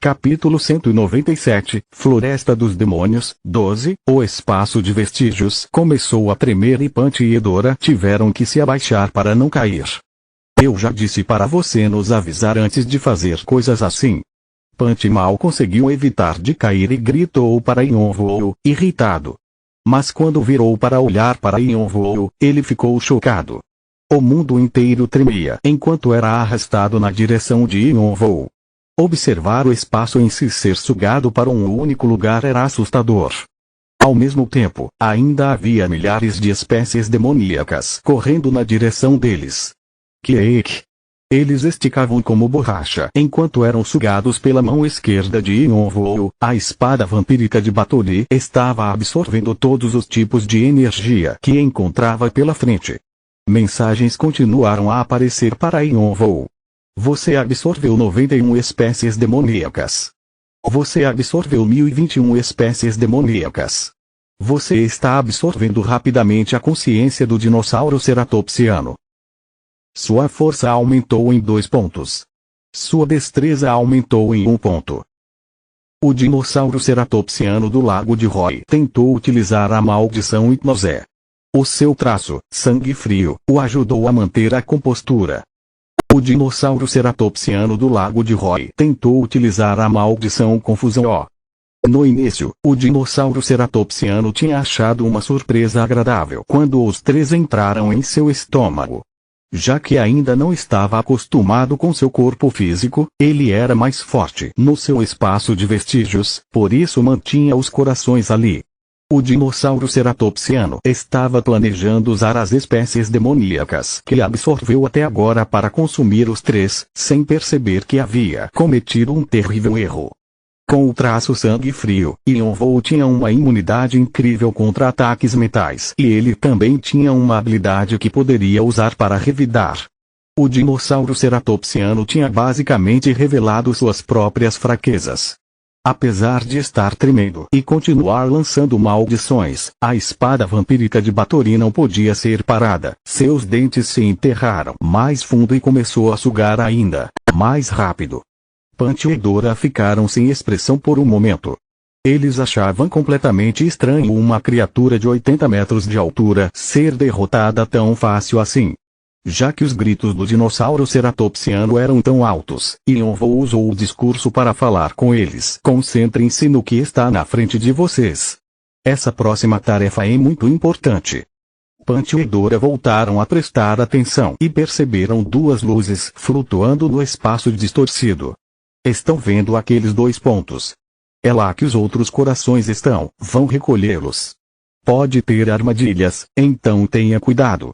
Capítulo 197, Floresta dos Demônios, 12, o espaço de vestígios começou a tremer e Punch e Edora tiveram que se abaixar para não cair. Eu já disse para você nos avisar antes de fazer coisas assim. Punch mal conseguiu evitar de cair e gritou para Yonvoo, irritado. Mas quando virou para olhar para Yonvoo, ele ficou chocado. O mundo inteiro tremia enquanto era arrastado na direção de Yonvoo. Observar o espaço em si ser sugado para um único lugar era assustador. Ao mesmo tempo, ainda havia milhares de espécies demoníacas correndo na direção deles. Kiek! Eles esticavam como borracha enquanto eram sugados pela mão esquerda de Yonvoo. A espada vampírica de Bathory estava absorvendo todos os tipos de energia que encontrava pela frente. Mensagens continuaram a aparecer para Yonvoo. Você absorveu 91 espécies demoníacas. Você absorveu 1021 espécies demoníacas. Você está absorvendo rapidamente a consciência do dinossauro ceratopsiano. Sua força aumentou em 2 pontos. Sua destreza aumentou em 1 ponto. O dinossauro ceratopsiano do Lago de Roy tentou utilizar a maldição Hipnose. O seu traço, sangue frio, o ajudou a manter a compostura. O dinossauro ceratopsiano do Lago de Roy tentou utilizar a maldição Confusão. No início, o dinossauro ceratopsiano tinha achado uma surpresa agradável quando os 3 entraram em seu estômago. Já que ainda não estava acostumado com seu corpo físico, ele era mais forte no seu espaço de vestígios, por isso mantinha os corações ali. O dinossauro ceratopsiano estava planejando usar as espécies demoníacas que absorveu até agora para consumir os 3, sem perceber que havia cometido um terrível erro. Com o traço sangue frio, Yonvoo tinha uma imunidade incrível contra ataques mentais e ele também tinha uma habilidade que poderia usar para revidar. O dinossauro ceratopsiano tinha basicamente revelado suas próprias fraquezas. Apesar de estar tremendo e continuar lançando maldições, a espada vampírica de Bathory não podia ser parada. Seus dentes se enterraram mais fundo e começou a sugar ainda mais rápido. Punch e Edora ficaram sem expressão por um momento. Eles achavam completamente estranho uma criatura de 80 metros de altura ser derrotada tão fácil assim. Já que os gritos do dinossauro ceratopsiano eram tão altos, Yonvoo usou o discurso para falar com eles. Concentrem-se no que está na frente de vocês. Essa próxima tarefa é muito importante. Punch e Edora voltaram a prestar atenção e perceberam 2 luzes flutuando no espaço distorcido. Estão vendo aqueles 2 pontos? É lá que os outros corações estão, vão recolhê-los. Pode ter armadilhas, então tenha cuidado.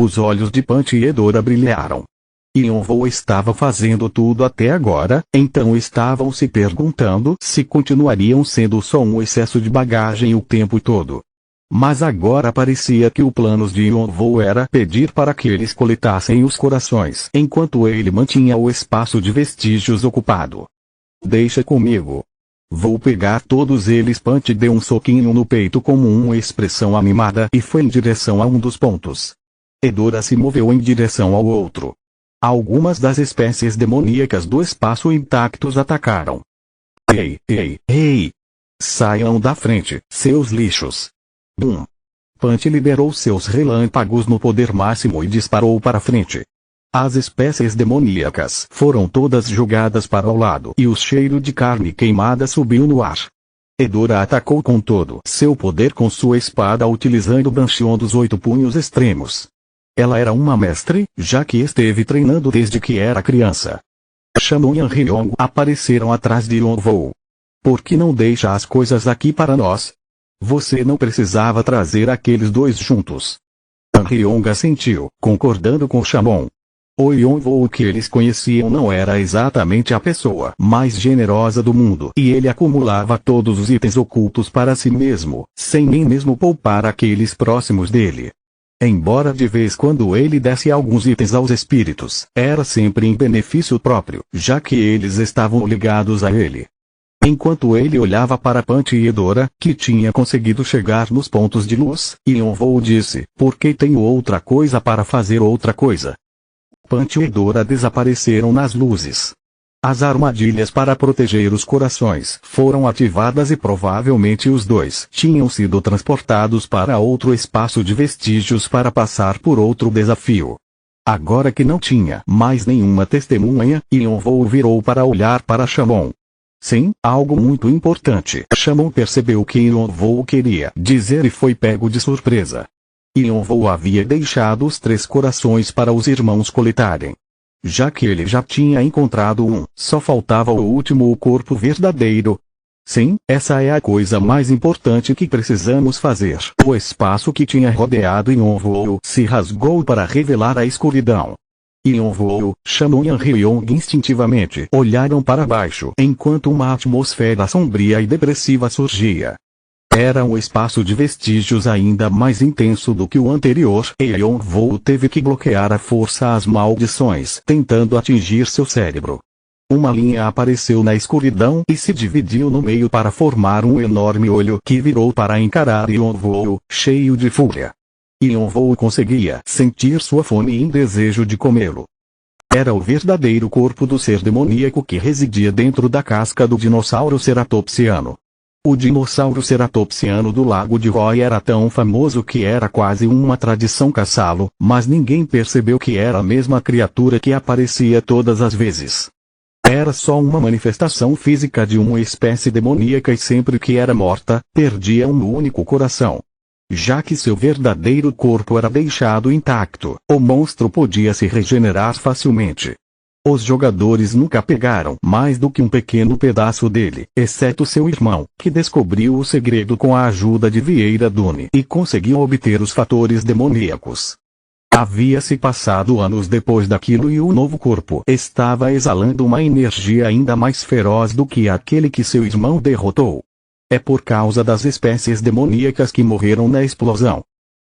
Os olhos de Punch e Edora brilharam. Yonvoo estava fazendo tudo até agora, então estavam se perguntando se continuariam sendo só um excesso de bagagem o tempo todo. Mas agora parecia que o plano de Yonvoo era pedir para que eles coletassem os corações enquanto ele mantinha o espaço de vestígios ocupado. Deixa comigo. Vou pegar todos eles. Punch deu um soquinho no peito como uma expressão animada e foi em direção a um dos pontos. Edora se moveu em direção ao outro. Algumas das espécies demoníacas do espaço intactos atacaram. Ei, ei, ei! Saiam da frente, seus lixos! Bum! Punch liberou seus relâmpagos no poder máximo e disparou para frente. As espécies demoníacas foram todas jogadas para o lado e o cheiro de carne queimada subiu no ar. Edora atacou com todo seu poder com sua espada utilizando o Banshion dos 8 punhos extremos. Ela era uma mestre, já que esteve treinando desde que era criança. Shamon e Ryong apareceram atrás de Yonvoo. Por que não deixa as coisas aqui para nós? Você não precisava trazer aqueles 2 juntos. Ryong assentiu, concordando com Shamon. O Yonvoo que eles conheciam não era exatamente a pessoa mais generosa do mundo e ele acumulava todos os itens ocultos para si mesmo, sem nem mesmo poupar aqueles próximos dele. Embora de vez quando ele desse alguns itens aos espíritos, era sempre em benefício próprio, já que eles estavam ligados a ele. Enquanto ele olhava para Punch e Edora, que tinha conseguido chegar nos pontos de luz, Yonvoo disse, porque tenho outra coisa para fazer outra coisa. Punch e Edora desapareceram nas luzes. As armadilhas para proteger os corações foram ativadas e provavelmente os dois tinham sido transportados para outro espaço de vestígios para passar por outro desafio. Agora que não tinha mais nenhuma testemunha, Yonvou virou para olhar para Shamon. Sim, algo muito importante. Shamon percebeu o que Yonvou queria dizer e foi pego de surpresa. Yonvou havia deixado os 3 corações para os irmãos coletarem. Já que ele já tinha encontrado um, só faltava o último, o corpo verdadeiro. Sim, essa é a coisa mais importante que precisamos fazer. O espaço que tinha rodeado Yonvou se rasgou para revelar a escuridão. Yonvou, Shamon e Ryong instintivamente olharam para baixo enquanto uma atmosfera sombria e depressiva surgia. Era um espaço de vestígios ainda mais intenso do que o anterior, e Yonvou teve que bloquear à força as maldições tentando atingir seu cérebro. Uma linha apareceu na escuridão e se dividiu no meio para formar um enorme olho que virou para encarar Yonvou, cheio de fúria. Yonvou conseguia sentir sua fome e desejo de comê-lo. Era o verdadeiro corpo do ser demoníaco que residia dentro da casca do dinossauro ceratopsiano. O dinossauro ceratopsiano do Lago de Roy era tão famoso que era quase uma tradição caçá-lo, mas ninguém percebeu que era a mesma criatura que aparecia todas as vezes. Era só uma manifestação física de uma espécie demoníaca e sempre que era morta, perdia um único coração. Já que seu verdadeiro corpo era deixado intacto, o monstro podia se regenerar facilmente. Os jogadores nunca pegaram mais do que um pequeno pedaço dele, exceto seu irmão, que descobriu o segredo com a ajuda de Vieira Dune e conseguiu obter os fatores demoníacos. Havia se passado anos depois daquilo e o novo corpo estava exalando uma energia ainda mais feroz do que aquele que seu irmão derrotou. É por causa das espécies demoníacas que morreram na explosão.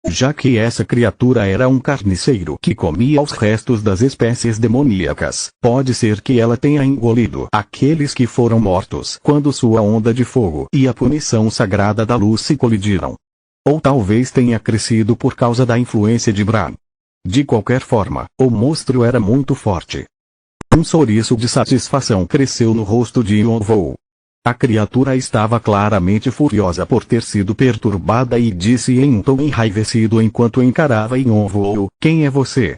Já que essa criatura era um carniceiro que comia os restos das espécies demoníacas, pode ser que ela tenha engolido aqueles que foram mortos quando sua onda de fogo e a punição sagrada da luz se colidiram. Ou talvez tenha crescido por causa da influência de Bran. De qualquer forma, o monstro era muito forte. Um sorriso de satisfação cresceu no rosto de Yonvou. A criatura estava claramente furiosa por ter sido perturbada e disse em um tom enraivecido enquanto encarava Yonvou: "Quem é você?"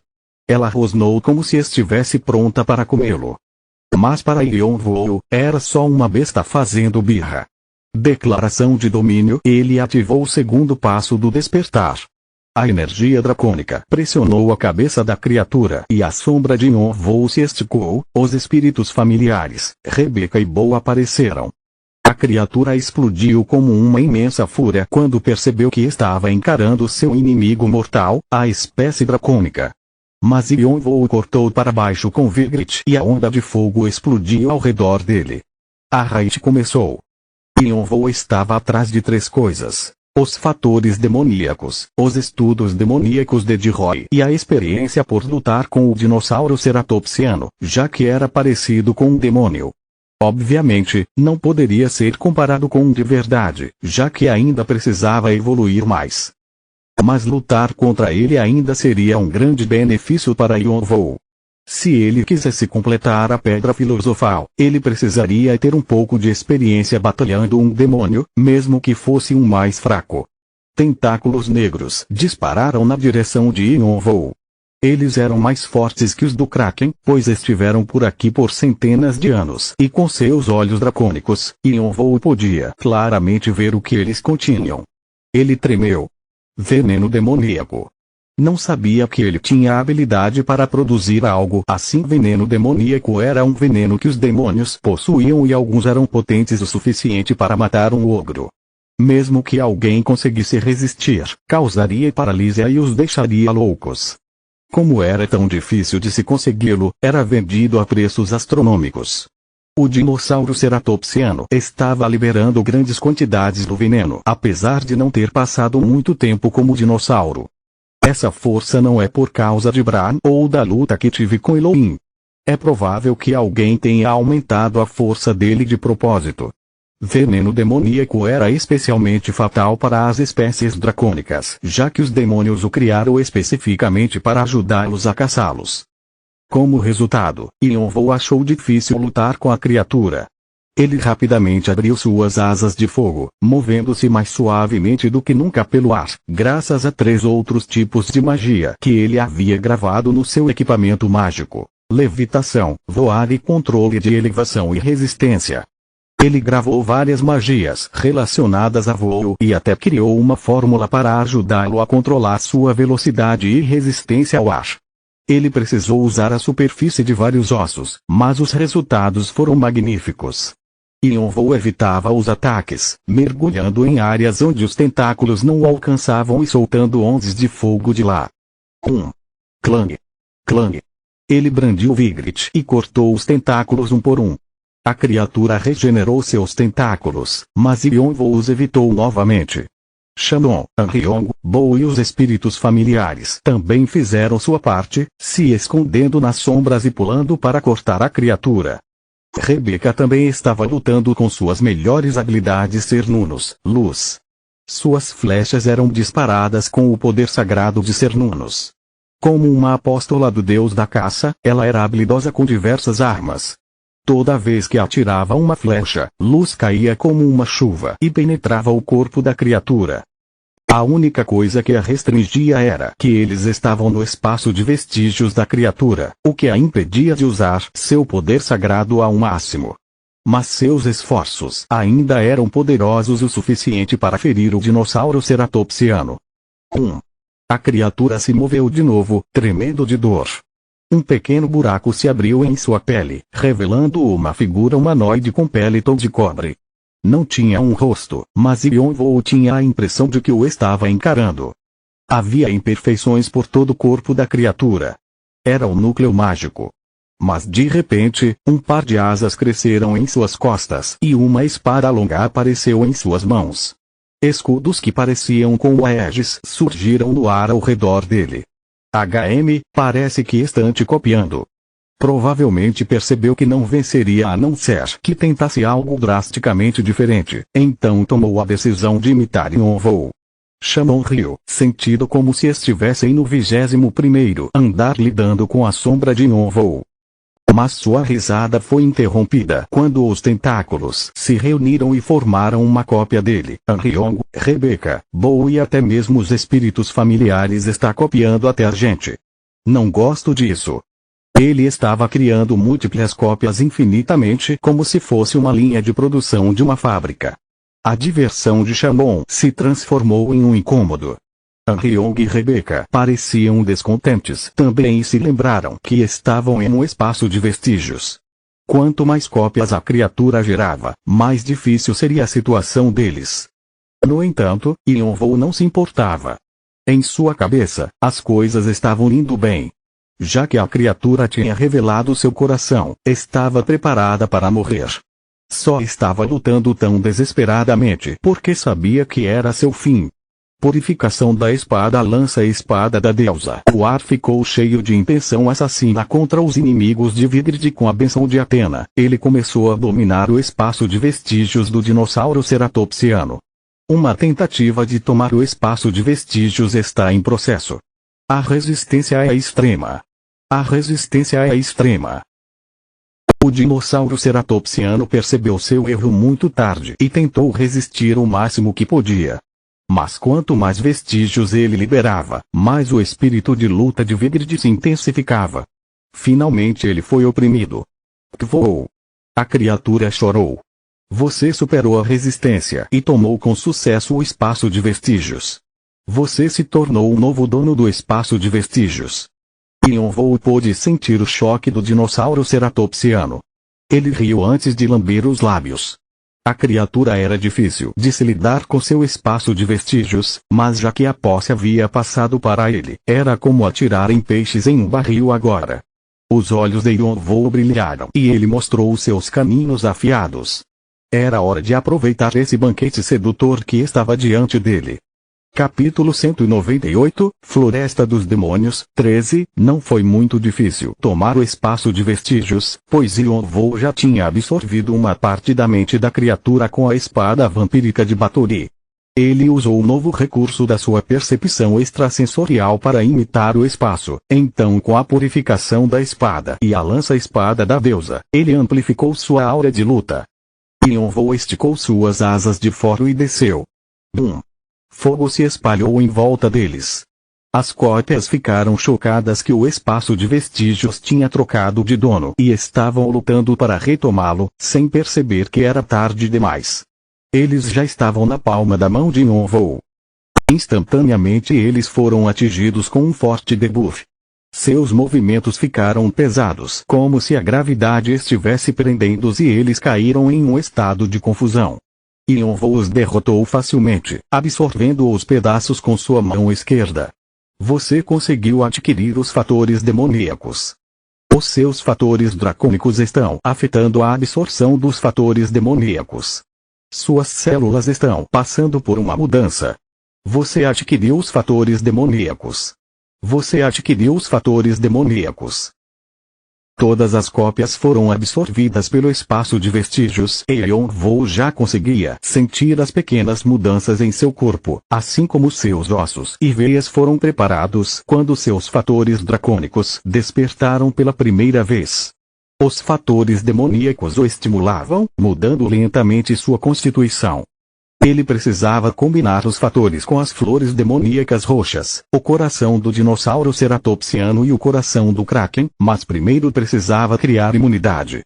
Ela rosnou como se estivesse pronta para comê-lo. Mas para Yonvou, era só uma besta fazendo birra. Declaração de domínio. Ele ativou o segundo passo do despertar. A energia dracônica pressionou a cabeça da criatura e a sombra de Yonvou se esticou. Os espíritos familiares, Rebecca e Bo, apareceram. A criatura explodiu como uma imensa fúria quando percebeu que estava encarando seu inimigo mortal, a espécie dracônica. Mas Yonvou cortou para baixo com Vigrit e a onda de fogo explodiu ao redor dele. A raid começou. Yonvou estava atrás de 3 coisas: os fatores demoníacos, os estudos demoníacos de Roy e a experiência por lutar com o dinossauro ceratopsiano, já que era parecido com um demônio. Obviamente, não poderia ser comparado com um de verdade, já que ainda precisava evoluir mais. Mas lutar contra ele ainda seria um grande benefício para Yonvou. Se ele quisesse completar a Pedra Filosofal, ele precisaria ter um pouco de experiência batalhando um demônio, mesmo que fosse um mais fraco. Tentáculos negros dispararam na direção de Yonvou. Eles eram mais fortes que os do Kraken, pois estiveram por aqui por centenas de anos, e com seus olhos dracônicos, Yonvou podia claramente ver o que eles continham. Ele tremeu. Veneno demoníaco. Não sabia que ele tinha a habilidade para produzir algo assim. Veneno demoníaco era um veneno que os demônios possuíam e alguns eram potentes o suficiente para matar um ogro. Mesmo que alguém conseguisse resistir, causaria paralisia e os deixaria loucos. Como era tão difícil de se consegui-lo, era vendido a preços astronômicos. O dinossauro ceratopsiano estava liberando grandes quantidades do veneno, apesar de não ter passado muito tempo como dinossauro. Essa força não é por causa de Bran ou da luta que tive com Elohim. É provável que alguém tenha aumentado a força dele de propósito. Veneno demoníaco era especialmente fatal para as espécies dracônicas, já que os demônios o criaram especificamente para ajudá-los a caçá-los. Como resultado, Yonvou achou difícil lutar com a criatura. Ele rapidamente abriu suas asas de fogo, movendo-se mais suavemente do que nunca pelo ar, graças a 3 outros tipos de magia que ele havia gravado no seu equipamento mágico: levitação, voar e controle de elevação e resistência. Ele gravou várias magias relacionadas a voo e até criou uma fórmula para ajudá-lo a controlar sua velocidade e resistência ao ar. Ele precisou usar a superfície de vários ossos, mas os resultados foram magníficos. Yonvou evitava os ataques, mergulhando em áreas onde os tentáculos não o alcançavam e soltando ondas de fogo de lá. Clang! Clang! Ele brandiu Vigrit e cortou os tentáculos um por um. A criatura regenerou seus tentáculos, mas Yonvou os evitou novamente. Shandong, Anriong, Bo e os espíritos familiares também fizeram sua parte, se escondendo nas sombras e pulando para cortar a criatura. Rebeca também estava lutando com suas melhores habilidades Cernunos, luz. Suas flechas eram disparadas com o poder sagrado de Cernunos. Como uma apóstola do deus da caça, ela era habilidosa com diversas armas. Toda vez que atirava uma flecha, luz caía como uma chuva e penetrava o corpo da criatura. A única coisa que a restringia era que eles estavam no espaço de vestígios da criatura, o que a impedia de usar seu poder sagrado ao máximo. Mas seus esforços ainda eram poderosos o suficiente para ferir o dinossauro ceratopsiano. A criatura se moveu de novo, tremendo de dor. Um pequeno buraco se abriu em sua pele, revelando uma figura humanoide com pele tom de cobre. Não tinha um rosto, mas Yonvou tinha a impressão de que o estava encarando. Havia imperfeições por todo o corpo da criatura. Era o núcleo mágico. Mas de repente, um par de asas cresceram em suas costas e uma espada longa apareceu em suas mãos. Escudos que pareciam com aegis surgiram no ar ao redor dele. Parece que está te copiando. Provavelmente percebeu que não venceria a não ser que tentasse algo drasticamente diferente, então tomou a decisão de imitar Yonvou. Shannon riu, sentido como se estivessem no 21º andar lidando com a sombra de Yonvou. Mas sua risada foi interrompida quando os tentáculos se reuniram e formaram uma cópia dele. Anriong, Rebeca, Bo e até mesmo os espíritos familiares está copiando até a gente. Não gosto disso. Ele estava criando múltiplas cópias infinitamente como se fosse uma linha de produção de uma fábrica. A diversão de Shannon se transformou em um incômodo. Anriong e Rebeca pareciam descontentes também e se lembraram que estavam em um espaço de vestígios. Quanto mais cópias a criatura gerava, mais difícil seria a situação deles. No entanto, Yonvou não se importava. Em sua cabeça, as coisas estavam indo bem. Já que a criatura tinha revelado seu coração, estava preparada para morrer. Só estava lutando tão desesperadamente porque sabia que era seu fim. Purificação da espada lança e espada da deusa. O ar ficou cheio de intenção assassina contra os inimigos de Vigrid com a benção de Atena. Ele começou a dominar o espaço de vestígios do dinossauro ceratopsiano. Uma tentativa de tomar o espaço de vestígios está em processo. A resistência é extrema. A resistência é extrema. O dinossauro ceratopsiano percebeu seu erro muito tarde e tentou resistir o máximo que podia. Mas quanto mais vestígios ele liberava, mais o espírito de luta de Vigrid se intensificava. Finalmente ele foi oprimido. Voou. A criatura chorou. Você superou a resistência e tomou com sucesso o espaço de vestígios. Você se tornou o novo dono do espaço de vestígios. Yonvou pôde sentir o choque do dinossauro ceratopsiano. Ele riu antes de lamber os lábios. A criatura era difícil de se lidar com seu espaço de vestígios, mas já que a posse havia passado para ele, era como atirar em peixes em um barril agora. Os olhos de Yonvou brilharam e ele mostrou seus caninhos afiados. Era hora de aproveitar esse banquete sedutor que estava diante dele. Capítulo 198, Floresta dos Demônios, 13. Não foi muito difícil tomar o espaço de vestígios, pois Yonvou já tinha absorvido uma parte da mente da criatura com a espada vampírica de Batory. Ele usou o novo recurso da sua percepção extrasensorial para imitar o espaço. Então, com a purificação da espada e a lança-espada da deusa, ele amplificou sua aura de luta. Yonvou esticou suas asas de fora e desceu. Bum! Fogo se espalhou em volta deles. As cópias ficaram chocadas que o espaço de vestígios tinha trocado de dono e estavam lutando para retomá-lo, sem perceber que era tarde demais. Eles já estavam na palma da mão de Yonvou. Instantaneamente eles foram atingidos com um forte debuff. Seus movimentos ficaram pesados, como se a gravidade estivesse prendendo-os, e eles caíram em um estado de confusão. Yonvou os derrotou facilmente, absorvendo os pedaços com sua mão esquerda. Você conseguiu adquirir os fatores demoníacos. Os seus fatores dracônicos estão afetando a absorção dos fatores demoníacos. Suas células estão passando por uma mudança. Você adquiriu os fatores demoníacos. Você adquiriu os fatores demoníacos. Todas as cópias foram absorvidas pelo espaço de vestígios e Yonvou já conseguia sentir as pequenas mudanças em seu corpo, assim como seus ossos e veias foram preparados quando seus fatores dracônicos despertaram pela primeira vez. Os fatores demoníacos o estimulavam, mudando lentamente sua constituição. Ele precisava combinar os fatores com as flores demoníacas roxas, o coração do dinossauro ceratopsiano e o coração do Kraken, mas primeiro precisava criar imunidade.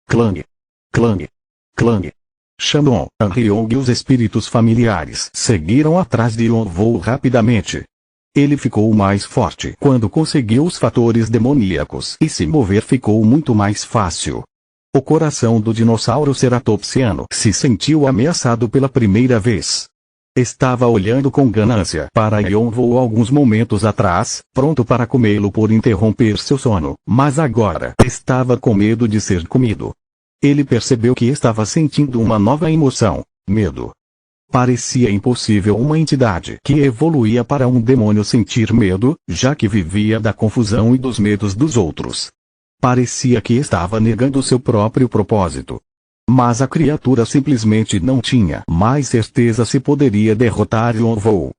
Clang! Clang! Clang! Shandong, Anryong e os espíritos familiares seguiram atrás de Yonvou rapidamente. Ele ficou mais forte quando conseguiu os fatores demoníacos e se mover ficou muito mais fácil. O coração do dinossauro ceratopsiano se sentiu ameaçado pela primeira vez. Estava olhando com ganância para Yonvou alguns momentos atrás, pronto para comê-lo por interromper seu sono, mas agora estava com medo de ser comido. Ele percebeu que estava sentindo uma nova emoção, medo. Parecia impossível uma entidade que evoluía para um demônio sentir medo, já que vivia da confusão e dos medos dos outros. Parecia que estava negando seu próprio propósito. Mas a criatura simplesmente não tinha mais certeza se poderia derrotar Yonvou.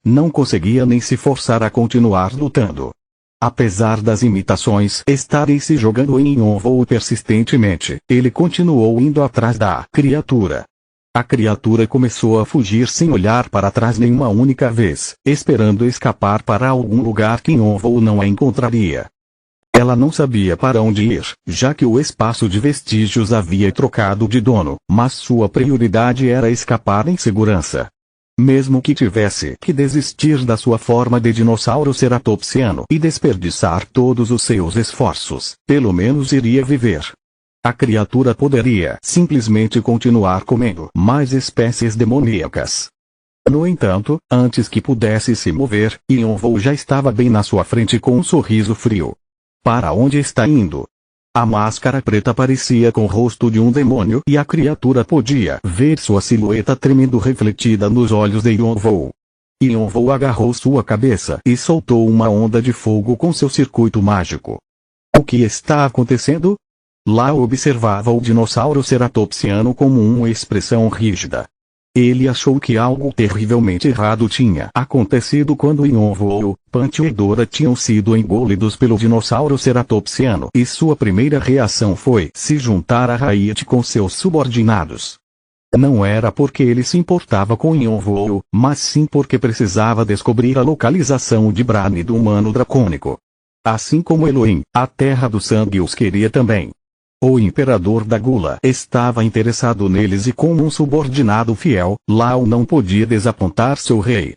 Não conseguia nem se forçar a continuar lutando. Apesar das imitações estarem se jogando em Yonvou persistentemente, ele continuou indo atrás da criatura. A criatura começou a fugir sem olhar para trás nenhuma única vez, esperando escapar para algum lugar que Yonvou não a encontraria. Ela não sabia para onde ir, já que o espaço de vestígios havia trocado de dono, mas sua prioridade era escapar em segurança. Mesmo que tivesse que desistir da sua forma de dinossauro ceratopsiano e desperdiçar todos os seus esforços, pelo menos iria viver. A criatura poderia simplesmente continuar comendo mais espécies demoníacas. No entanto, antes que pudesse se mover, Yonvou já estava bem na sua frente com um sorriso frio. Para onde está indo? A máscara preta parecia com o rosto de um demônio e a criatura podia ver sua silhueta tremendo refletida nos olhos de Yonvou. Yonvou agarrou sua cabeça e soltou uma onda de fogo com seu circuito mágico. O que está acontecendo? Lao observava o dinossauro ceratopsiano como uma expressão rígida. Ele achou que algo terrivelmente errado tinha acontecido quando Yonvou, Punch e Dora tinham sido engolidos pelo dinossauro ceratopsiano e sua primeira reação foi se juntar a Riot com seus subordinados. Não era porque ele se importava com Yonvou, mas sim porque precisava descobrir a localização de Brane do humano dracônico. Assim como Elohim, a Terra do Sangue os queria também. O Imperador da Gula estava interessado neles e como um subordinado fiel, Lao não podia desapontar seu rei.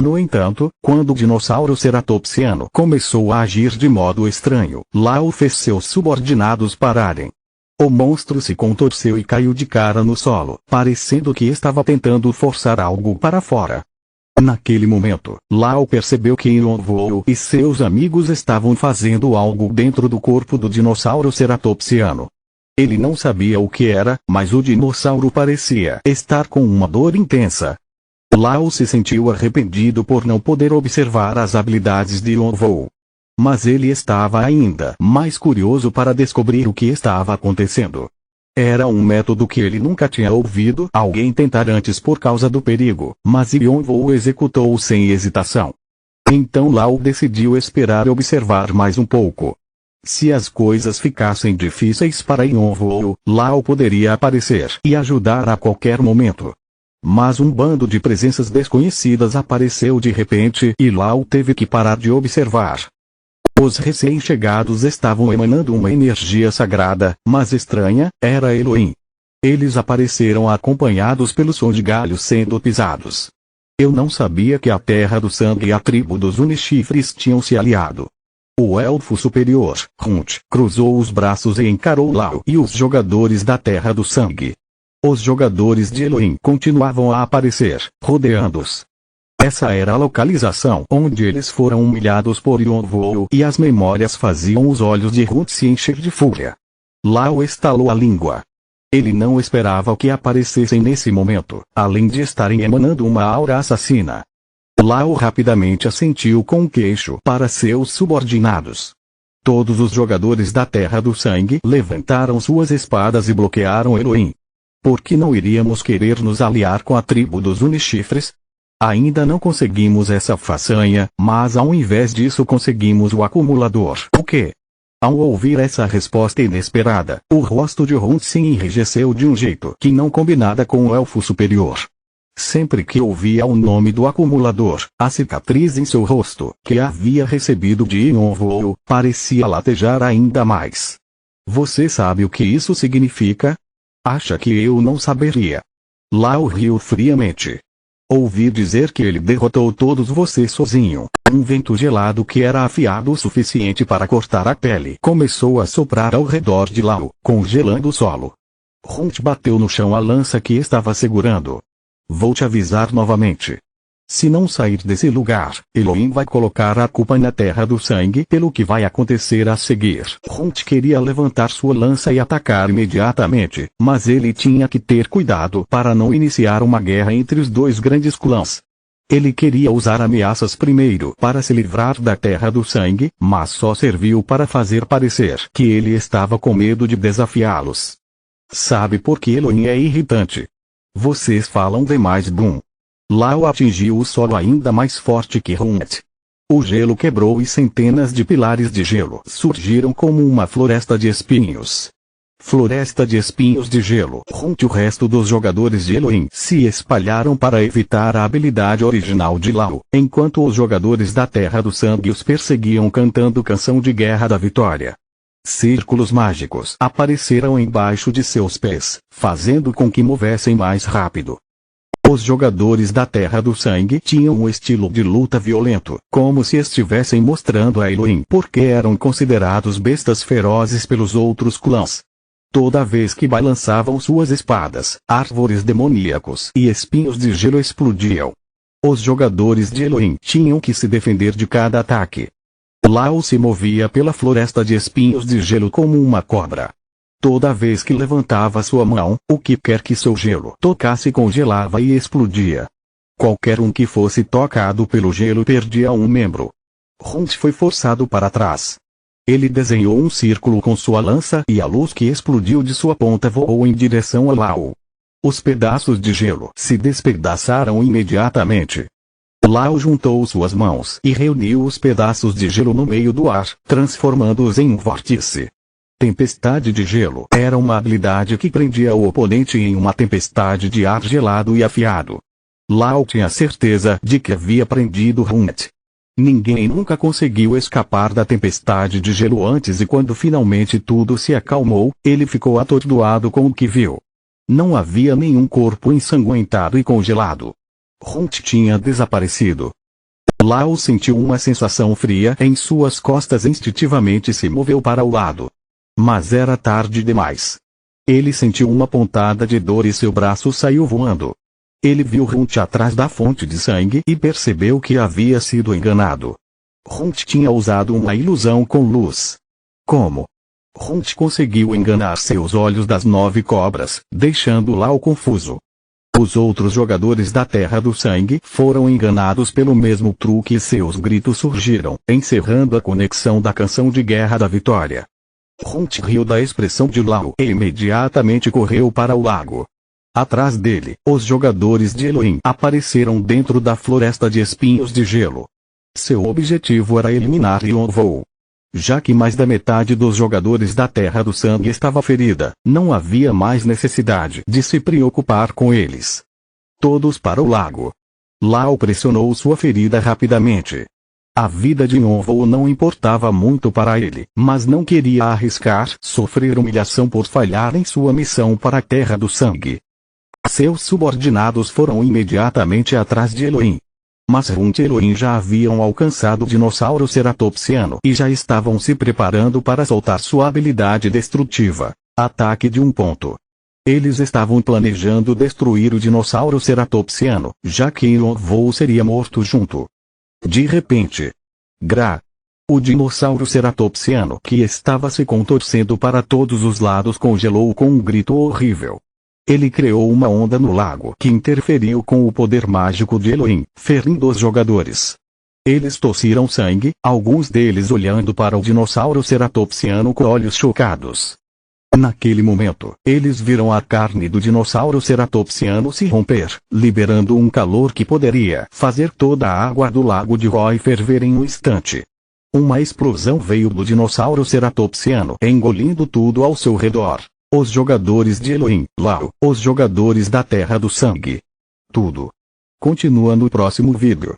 No entanto, quando o dinossauro ceratopsiano começou a agir de modo estranho, Lao fez seus subordinados pararem. O monstro se contorceu e caiu de cara no solo, parecendo que estava tentando forçar algo para fora. Naquele momento, Lao percebeu que Yonvou e seus amigos estavam fazendo algo dentro do corpo do dinossauro ceratopsiano. Ele não sabia o que era, mas o dinossauro parecia estar com uma dor intensa. Lao se sentiu arrependido por não poder observar as habilidades de Yonvou. Mas ele estava ainda mais curioso para descobrir o que estava acontecendo. Era um método que ele nunca tinha ouvido alguém tentar antes por causa do perigo, mas Yonvo o executou sem hesitação. Então Lau decidiu esperar e observar mais um pouco. Se as coisas ficassem difíceis para Yonvo, Lau poderia aparecer e ajudar a qualquer momento. Mas um bando de presenças desconhecidas apareceu de repente e Lau teve que parar de observar. Os recém-chegados estavam emanando uma energia sagrada, mas estranha, era Elohim. Eles apareceram acompanhados pelo som de galhos sendo pisados. Eu não sabia que a Terra do Sangue e a tribo dos Unichifres tinham se aliado. O elfo superior, Hunt, cruzou os braços e encarou Lau e os jogadores da Terra do Sangue. Os jogadores de Elohim continuavam a aparecer, rodeando-os. Essa era a localização onde eles foram humilhados por Yonvo e as memórias faziam os olhos de Hunt se encher de fúria. Lau estalou a língua. Ele não esperava que aparecessem nesse momento, além de estarem emanando uma aura assassina. Lau rapidamente assentiu com o queixo para seus subordinados. Todos os jogadores da Terra do Sangue levantaram suas espadas e bloquearam Elohim. Por que não iríamos querer nos aliar com a tribo dos Unichifres? Ainda não conseguimos essa façanha, mas ao invés disso conseguimos o acumulador. O quê? Ao ouvir essa resposta inesperada, o rosto de Hunt se enrijeceu de um jeito que não combinava com o elfo superior. Sempre que ouvia o nome do acumulador, a cicatriz em seu rosto, que havia recebido de Yonvo, parecia latejar ainda mais. Você sabe o que isso significa? Acha que eu não saberia? Lau riu friamente. Ouvi dizer que ele derrotou todos vocês sozinho. Um vento gelado que era afiado o suficiente para cortar a pele começou a soprar ao redor de Lau, congelando o solo. Hunt bateu no chão a lança que estava segurando. Vou te avisar novamente. Se não sair desse lugar, Elohim vai colocar a culpa na Terra do Sangue pelo que vai acontecer a seguir. Hunt queria levantar sua lança e atacar imediatamente, mas ele tinha que ter cuidado para não iniciar uma guerra entre os dois grandes clãs. Ele queria usar ameaças primeiro para se livrar da Terra do Sangue, mas só serviu para fazer parecer que ele estava com medo de desafiá-los. Sabe por que Elohim é irritante? Vocês falam demais, Boom. Lau atingiu o solo ainda mais forte que Hunt. O gelo quebrou e centenas de pilares de gelo surgiram como uma floresta de espinhos. Floresta de espinhos de gelo. Hunt e o resto dos jogadores de Elohim se espalharam para evitar a habilidade original de Lau, enquanto os jogadores da Terra do Sangue os perseguiam cantando canção de guerra da vitória. Círculos mágicos apareceram embaixo de seus pés, fazendo com que movessem mais rápido. Os jogadores da Terra do Sangue tinham um estilo de luta violento, como se estivessem mostrando a Elohim porque eram considerados bestas ferozes pelos outros clãs. Toda vez que balançavam suas espadas, árvores demoníacos e espinhos de gelo explodiam. Os jogadores de Elohim tinham que se defender de cada ataque. Lau se movia pela floresta de espinhos de gelo como uma cobra. Toda vez que levantava sua mão, o que quer que seu gelo tocasse congelava e explodia. Qualquer um que fosse tocado pelo gelo perdia um membro. Hunt foi forçado para trás. Ele desenhou um círculo com sua lança e a luz que explodiu de sua ponta voou em direção a Lau. Os pedaços de gelo se despedaçaram imediatamente. Lau juntou suas mãos e reuniu os pedaços de gelo no meio do ar, transformando-os em um vórtice. Tempestade de gelo era uma habilidade que prendia o oponente em uma tempestade de ar gelado e afiado. Lau tinha certeza de que havia prendido Hunt. Ninguém nunca conseguiu escapar da tempestade de gelo antes e quando finalmente tudo se acalmou, ele ficou atordoado com o que viu. Não havia nenhum corpo ensanguentado e congelado. Hunt tinha desaparecido. Lau sentiu uma sensação fria em suas costas e instintivamente se moveu para o lado. Mas era tarde demais. Ele sentiu uma pontada de dor e seu braço saiu voando. Ele viu Hunt atrás da fonte de sangue e percebeu que havia sido enganado. Hunt tinha usado uma ilusão com luz. Como? Hunt conseguiu enganar seus olhos das 9 cobras, deixando Lau confuso. Os outros jogadores da Terra do Sangue foram enganados pelo mesmo truque e seus gritos surgiram, encerrando a conexão da canção de guerra da vitória. Hunt riu da expressão de Lau e imediatamente correu para o lago. Atrás dele, os jogadores de Elohim apareceram dentro da floresta de espinhos de gelo. Seu objetivo era eliminar Yonvou. Já que mais da metade dos jogadores da Terra do Sangue estava ferida, não havia mais necessidade de se preocupar com eles. Todos para o lago. Lau pressionou sua ferida rapidamente. A vida de Yonvou não importava muito para ele, mas não queria arriscar sofrer humilhação por falhar em sua missão para a Terra do Sangue. Seus subordinados foram imediatamente atrás de Elohim. Mas Hunt e Elohim já haviam alcançado o dinossauro ceratopsiano e já estavam se preparando para soltar sua habilidade destrutiva, ataque de um ponto. Eles estavam planejando destruir o dinossauro ceratopsiano, já que Yonvou seria morto junto. De repente, Gra! O dinossauro ceratopsiano que estava se contorcendo para todos os lados congelou com um grito horrível. Ele criou uma onda no lago que interferiu com o poder mágico de Elohim, ferindo os jogadores. Eles tossiram sangue, alguns deles olhando para o dinossauro ceratopsiano com olhos chocados. Naquele momento, eles viram a carne do dinossauro ceratopsiano se romper, liberando um calor que poderia fazer toda a água do lago de Roy ferver em um instante. Uma explosão veio do dinossauro ceratopsiano, engolindo tudo ao seu redor. Os jogadores de Elohim, Lau, os jogadores da Terra do Sangue. Tudo. Continua no próximo vídeo.